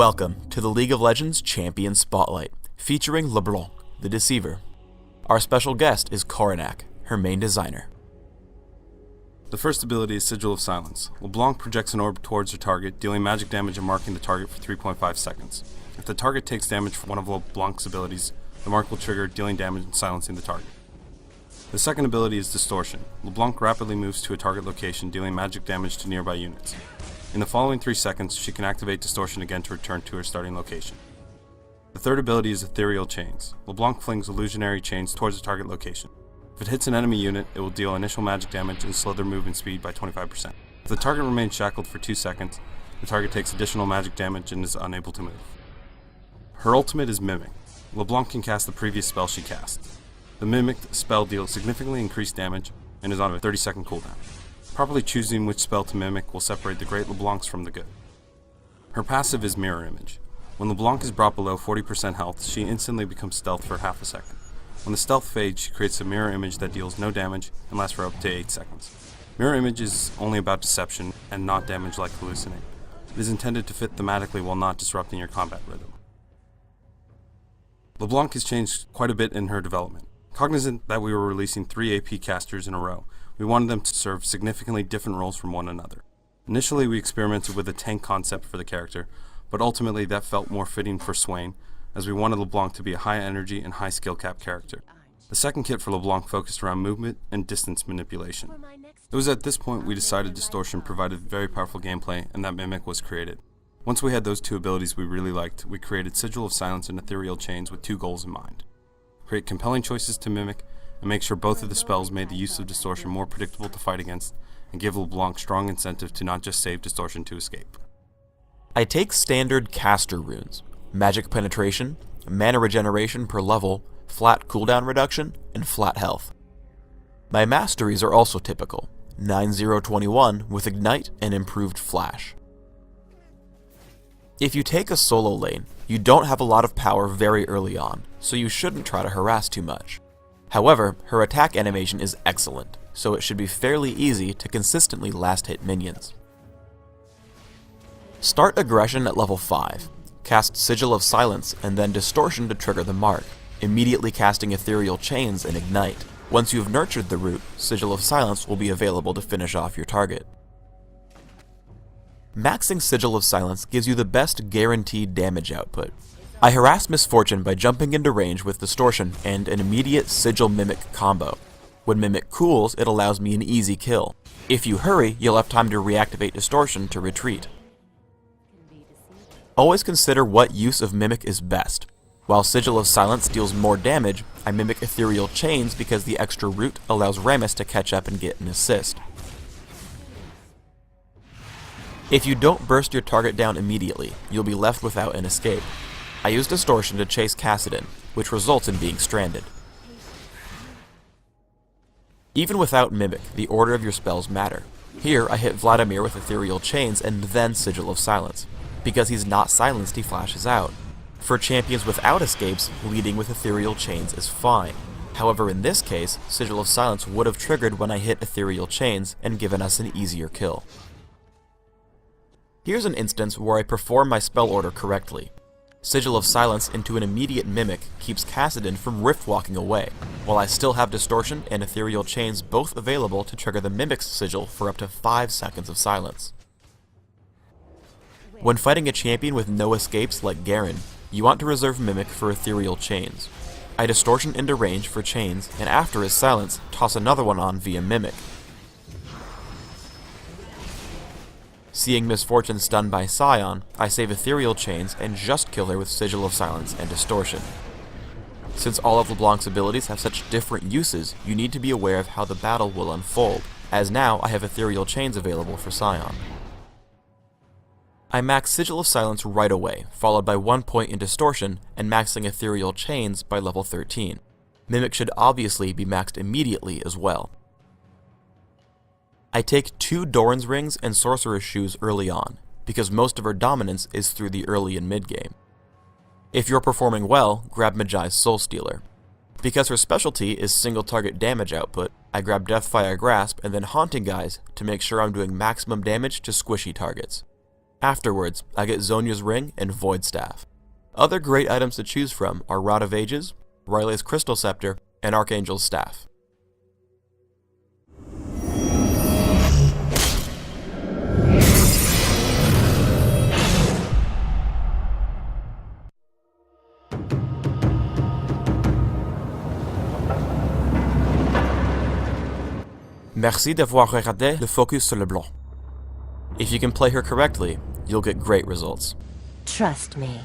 Welcome to the League of Legends Champion Spotlight, featuring LeBlanc, the Deceiver. Our special guest is Coronac, her main designer. The first ability is Sigil of Silence. LeBlanc projects an orb towards her target, dealing magic damage and marking the target for 3.5 seconds. If the target takes damage from one of LeBlanc's abilities, the mark will trigger, dealing damage and silencing the target. The second ability is Distortion. LeBlanc rapidly moves to a target location, dealing magic damage to nearby units. In the following 3 seconds, she can activate Distortion again to return to her starting location. The third ability is Ethereal Chains. LeBlanc flings illusionary chains towards the target location. If it hits an enemy unit, it will deal initial magic damage and slow their movement speed by 25%. If the target remains shackled for 2 seconds, the target takes additional magic damage and is unable to move. Her ultimate is Mimic. LeBlanc can cast the previous spell she cast. The Mimic spell deals significantly increased damage and is on a 30-second cooldown. Properly choosing which spell to mimic will separate the great LeBlancs from the good. Her passive is Mirror Image. When LeBlanc is brought below 40% health, she instantly becomes stealth for half a second. When the stealth fades, she creates a mirror image that deals no damage and lasts for up to 8 seconds. Mirror Image is only about deception and not damage like Hallucinate. It is intended to fit thematically while not disrupting your combat rhythm. LeBlanc has changed quite a bit in her development. Cognizant that we were releasing 3 AP casters in a row, we wanted them to serve significantly different roles from one another. Initially, we experimented with a tank concept for the character, but ultimately that felt more fitting for Swain, as we wanted LeBlanc to be a high energy and high skill cap character. The second kit for LeBlanc focused around movement and distance manipulation. It was at this point we decided Distortion provided very powerful gameplay and that Mimic was created. Once we had those 2 abilities we really liked, we created Sigil of Silence and Ethereal Chains with 2 goals in mind. Create compelling choices to mimic, and make sure both of the spells made the use of Distortion more predictable to fight against, and give LeBlanc strong incentive to not just save Distortion to escape. I take standard caster runes, magic penetration, mana regeneration per level, flat cooldown reduction, and flat health. My masteries are also typical, 9-0-21 with ignite and improved flash. If you take a solo lane, you don't have a lot of power very early on, so you shouldn't try to harass too much. However, her attack animation is excellent, so it should be fairly easy to consistently last hit minions. Start aggression at level 5, cast Sigil of Silence and then Distortion to trigger the mark, immediately casting Ethereal Chains and Ignite. Once you've nurtured the root, Sigil of Silence will be available to finish off your target. Maxing Sigil of Silence gives you the best guaranteed damage output. I harass Misfortune by jumping into range with Distortion and an immediate Sigil Mimic combo. When Mimic cools, it allows me an easy kill. If you hurry, you'll have time to reactivate Distortion to retreat. Always consider what use of Mimic is best. While Sigil of Silence deals more damage, I mimic Ethereal Chains because the extra root allows Rammus to catch up and get an assist. If you don't burst your target down immediately, you'll be left without an escape. I use Distortion to chase Kassadin, which results in being stranded. Even without Mimic, the order of your spells matter. Here, I hit Vladimir with Ethereal Chains and then Sigil of Silence. Because he's not silenced, he flashes out. For champions without escapes, leading with Ethereal Chains is fine. However, in this case, Sigil of Silence would have triggered when I hit Ethereal Chains and given us an easier kill. Here's an instance where I perform my spell order correctly. Sigil of Silence into an immediate Mimic keeps Kassadin from rift walking away, while I still have Distortion and Ethereal Chains both available to trigger the Mimic's Sigil for up to 5 seconds of silence. When fighting a champion with no escapes like Garen, you want to reserve Mimic for Ethereal Chains. I Distortion into range for Chains, and after his silence, toss another one on via Mimic. Seeing Misfortune stunned by Scion, I save Ethereal Chains and just kill her with Sigil of Silence and Distortion. Since all of LeBlanc's abilities have such different uses, you need to be aware of how the battle will unfold, as now I have Ethereal Chains available for Scion. I max Sigil of Silence right away, followed by 1 point in Distortion, and maxing Ethereal Chains by level 13. Mimic should obviously be maxed immediately as well. I take 2 Doran's Rings and Sorcerer's Shoes early on, because most of her dominance is through the early and mid game. If you're performing well, grab Magi's Soul Stealer. Because her specialty is single target damage output, I grab Deathfire Grasp and then Haunting Guise to make sure I'm doing maximum damage to squishy targets. Afterwards, I get Zonia's Ring and Void Staff. Other great items to choose from are Rod of Ages, Riley's Crystal Scepter, and Archangel's Staff. Merci d'avoir regardé le focus sur LeBlanc. If you can play her correctly, you'll get great results. Trust me.